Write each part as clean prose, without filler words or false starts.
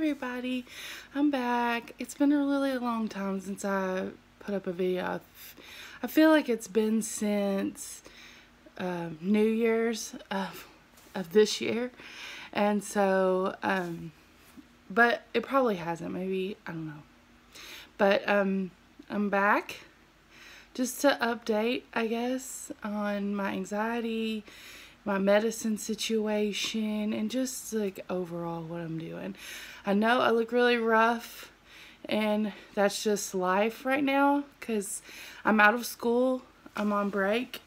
everybody, I'm back. It's been a really long time since I put up a video. I feel like it's been since New Year's of this year, and so but it probably hasn't. Maybe, I don't know. But I'm back just to update, I guess, on my anxiety, my medicine situation, and just like overall what I'm doing. I know I look really rough, and that's just life right now because I'm out of school. I'm on break.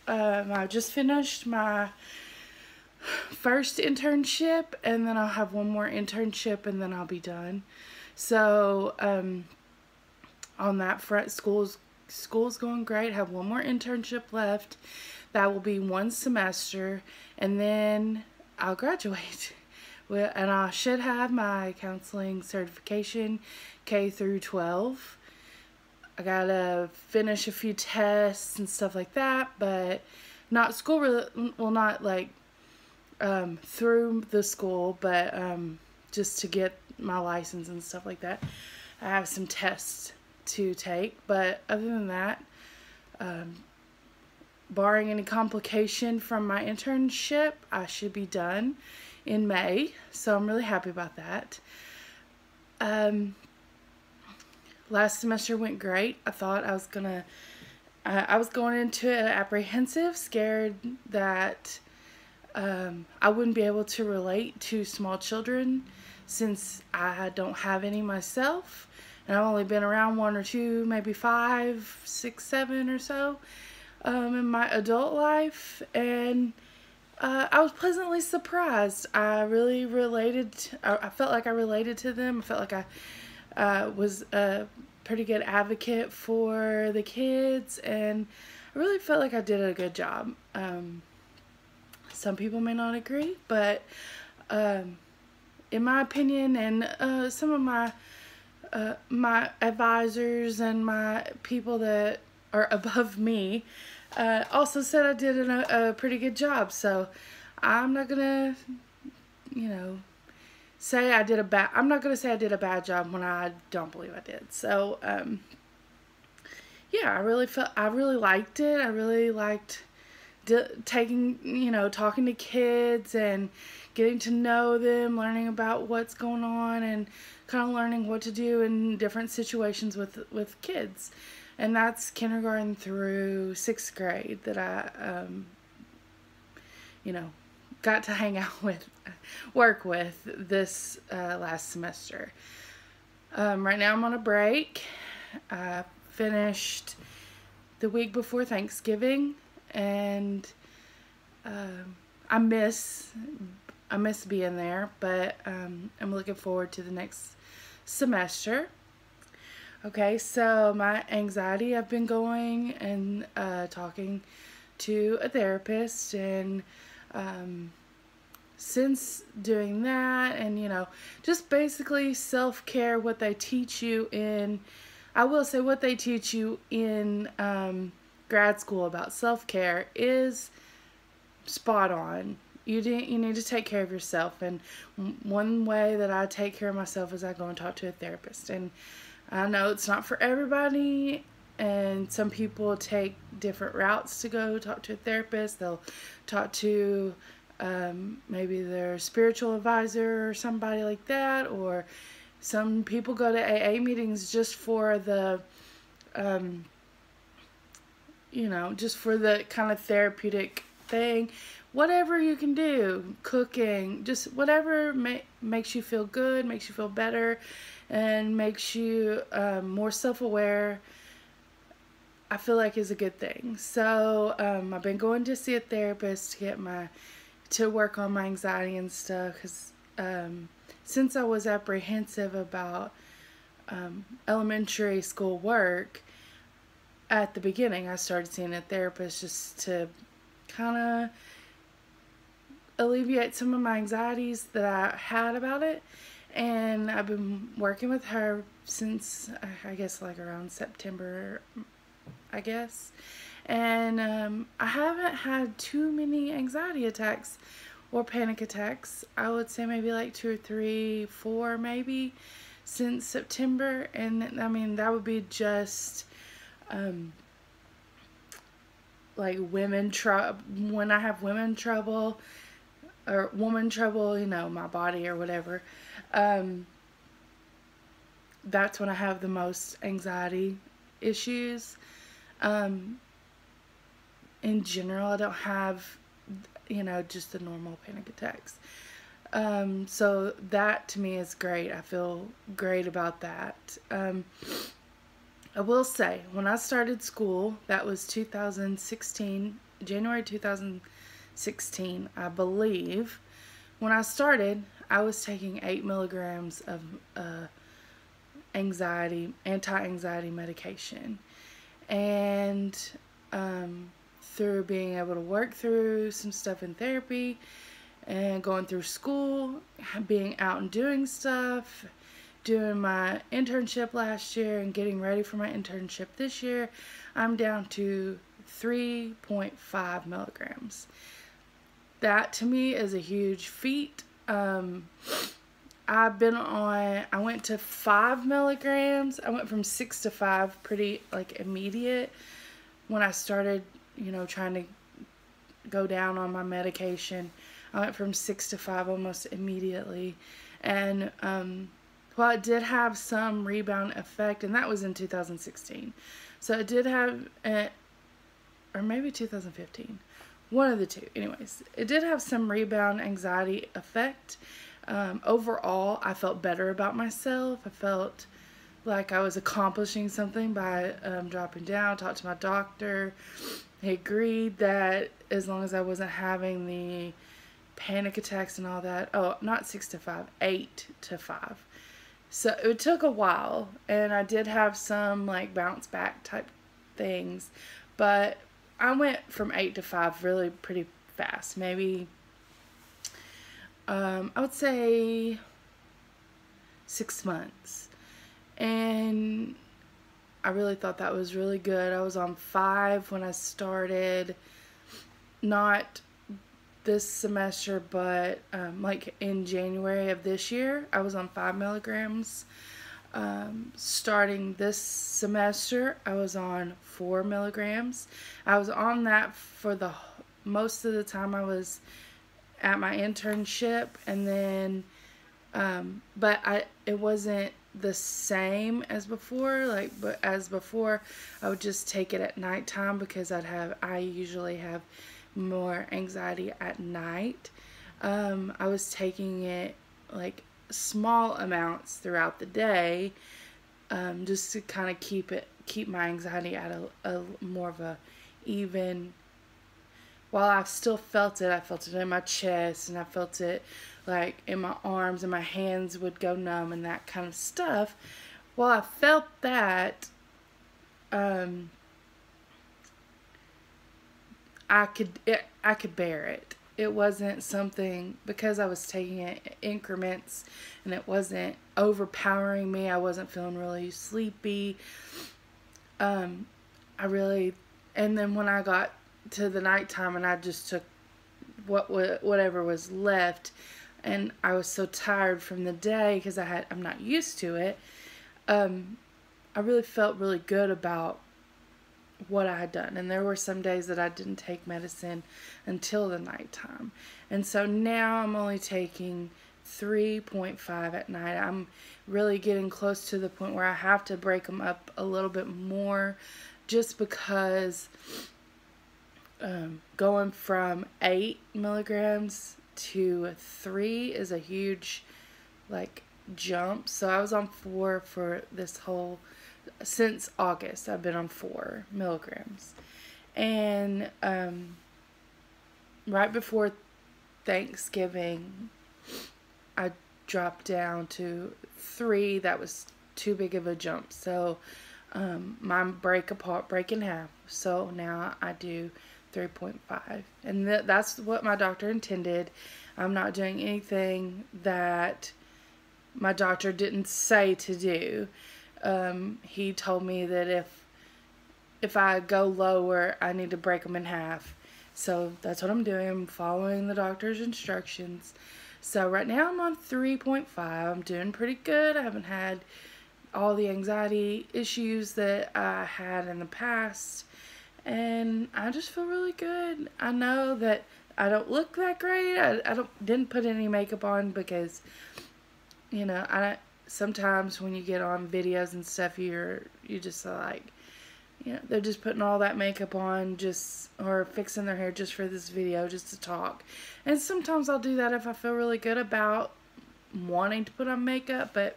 I just finished my first internship, and then I'll have one more internship, and then I'll be done. So on that front, school's going great. I have one more internship left. That will be one semester, and then I'll graduate. And I should have my counseling certification, K through 12. I gotta finish a few tests and stuff like that, but not school, well, not like through the school, but just to get my license and stuff like that. I have some tests to take, but other than that, barring any complication from my internship, I should be done in May, so I'm really happy about that. Last semester went great. I thought I was going into it apprehensive, scared that I wouldn't be able to relate to small children since I don't have any myself, and I've only been around one or two, maybe 5, 6, 7 or so in my adult life, and I was pleasantly surprised. I really related. I felt like I related to them. I felt like I was a pretty good advocate for the kids, and I really felt like I did a good job. Some people may not agree, but in my opinion, and some of my advisors and my people that are above me also said I did a pretty good job. So I'm not gonna, say I did a bad. I'm not gonna say I did a bad job when I don't believe I did. So yeah, I really liked it. I really liked talking to kids and getting to know them, learning about what's going on, and kind of learning what to do in different situations with kids. And that's kindergarten through 6th grade that I, got to hang out with, work with this last semester. Right now I'm on a break. I finished the week before Thanksgiving, and I miss being there, but I'm looking forward to the next semester. Okay, so my anxiety, I've been going and talking to a therapist, and since doing that, and just basically self-care, what they teach you in, I will say what they teach you in grad school about self-care is spot on. You need to take care of yourself, and one way that I take care of myself is I go and talk to a therapist. And I know it's not for everybody, and some people take different routes to go talk to a therapist. They'll talk to maybe their spiritual advisor or somebody like that, or some people go to AA meetings just for the just for the kind of therapeutic thing. Whatever you can do, cooking, just whatever makes you feel good, makes you feel better, and makes you more self-aware, I feel like is a good thing. So I've been going to see a therapist to work on my anxiety and stuff, because since I was apprehensive about elementary school work, at the beginning I started seeing a therapist just to kind of alleviate some of my anxieties that I had about it. And I've been working with her since, I guess, like around September, I guess. And I haven't had too many anxiety attacks or panic attacks. I would say maybe like 2 or 3, 4 maybe since September. And I mean, that would be just like when I have women trouble or woman trouble, you know, my body or whatever. That's when I have the most anxiety issues. In general, I don't have, you know, just the normal panic attacks. So that to me is great. I feel great about that. I will say, when I started school, that was 2016, January 2016, I believe. When I started, I was taking 8 milligrams of anti-anxiety medication. And through being able to work through some stuff in therapy and going through school, being out and doing stuff, doing my internship last year and getting ready for my internship this year, I'm down to 3.5 milligrams. That to me is a huge feat. I went to 5 milligrams. I went from 6 to 5 pretty like immediate when I started, you know, trying to go down on my medication. I went from 6 to 5 almost immediately. And while it did have some rebound effect, and that was in 2016. So it did have, or maybe 2015. One of the two. Anyways, it did have some rebound anxiety effect. Overall, I felt better about myself. I felt like I was accomplishing something by dropping down, talked to my doctor. He agreed that as long as I wasn't having the panic attacks and all that, not 6 to 5, 8 to 5. So it took a while, and I did have some like bounce back type things, but I went from 8 to 5 really pretty fast. Maybe I would say 6 months. And I really thought that was really good. I was on 5 when I started, not this semester, but like in January of this year, I was on 5 milligrams. Starting this semester, I was on 4 milligrams. I was on that for the most of the time I was at my internship, and then but it wasn't the same as before. But as before, I would just take it at nighttime because I usually have more anxiety at night. I was taking it like small amounts throughout the day, just to kind of keep my anxiety at a more of a even. While I still felt it, I felt it in my chest, and I felt it like in my arms, and my hands would go numb and that kind of stuff. While I felt that, I could bear it. It wasn't something, because I was taking it in increments and it wasn't overpowering me. I wasn't feeling really sleepy. And then when I got to the nighttime and I just took whatever was left, and I was so tired from the day because I'm not used to it. I really felt really good about what I had done, and there were some days that I didn't take medicine until the nighttime, and so now I'm only taking 3.5 at night. I'm really getting close to the point where I have to break them up a little bit more, just because going from 8 milligrams to 3 is a huge jump. So I was on 4 for since August. I've been on 4 milligrams, and right before Thanksgiving I dropped down to 3. That was too big of a jump, so mine break in half. So now I do 3.5, and that's what my doctor intended. I'm not doing anything that my doctor didn't say to do. He told me that if I go lower, I need to break them in half, So that's what I'm doing. I'm following the doctor's instructions. So right now I'm on 3.5. I'm doing pretty good. I haven't had all the anxiety issues that I had in the past. And I just feel really good. I know that I don't look that great. I didn't put any makeup on because, you know, sometimes when you get on videos and stuff, you just like, you know, they're just putting all that makeup on or fixing their hair just for this video, just to talk. And sometimes I'll do that if I feel really good about wanting to put on makeup, but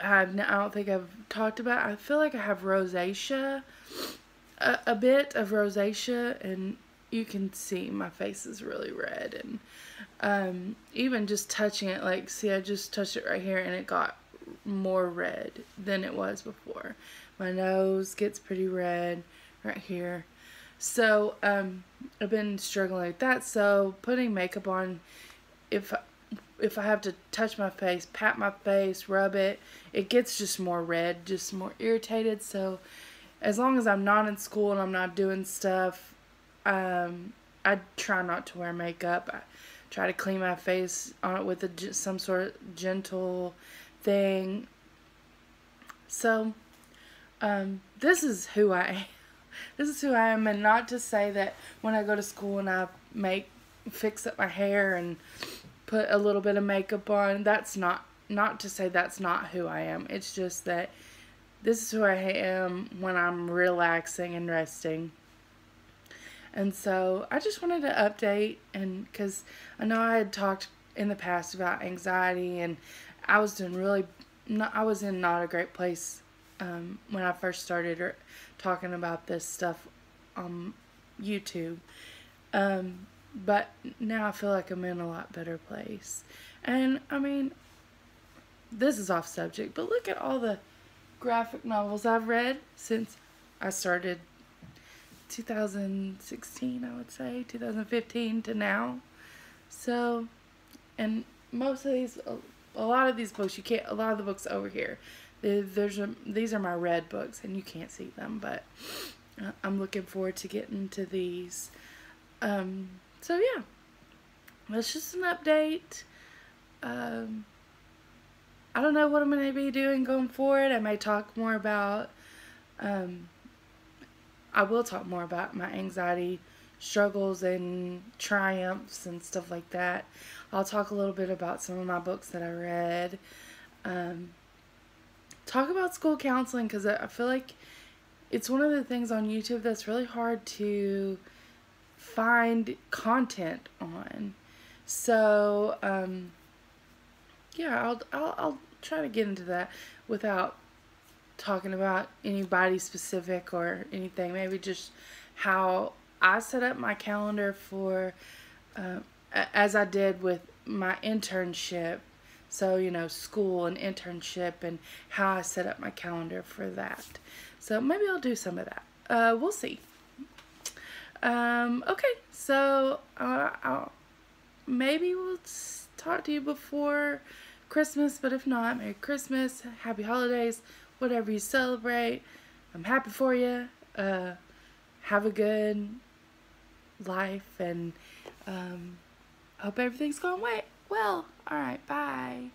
I don't think I've talked about it. I feel like I have rosacea, a bit of rosacea, and you can see my face is really red. And even just touching it, like, see, I just touched it right here and it got more red than it was before. My nose gets pretty red right here. So I've been struggling with that. So putting makeup on, if I have to touch my face, pat my face, rub it, it gets just more red, just more irritated. So as long as I'm not in school and I'm not doing stuff, I try not to wear makeup. I try to clean my face on it with some sort of gentle thing. So this is who I am. This is who I am, and not to say that when I go to school and I fix up my hair and put a little bit of makeup on, that's not to say that's not who I am. It's just that this is who I am when I'm relaxing and resting. And so I just wanted to update, and because I know I had talked in the past about anxiety, and I was in not a great place when I first started talking about this stuff on YouTube. But now I feel like I'm in a lot better place. And I mean, this is off subject, but look at all the graphic novels I've read since I started 2016, I would say, 2015 to now. So, and most of a lot of these books, a lot of the books over here, these are my read books, and you can't see them, but I'm looking forward to getting to these. So yeah, that's just an update. I don't know what I'm going to be doing going forward. I may talk more about, I will talk more about my anxiety struggles and triumphs and stuff like that. I'll talk a little bit about some of my books that I read. Talk about school counseling, because I feel like it's one of the things on YouTube that's really hard to find content on. So, yeah, I'll try to get into that without talking about anybody specific or anything. Maybe just how I set up my calendar for, as I did with my internship. So, you know, school and internship, and how I set up my calendar for that. So maybe I'll do some of that. We'll see. Okay, so maybe we'll talk to you before Christmas, but if not, Merry Christmas, Happy Holidays, whatever you celebrate. I'm happy for you. Have a good life, and hope everything's going well. Alright, bye.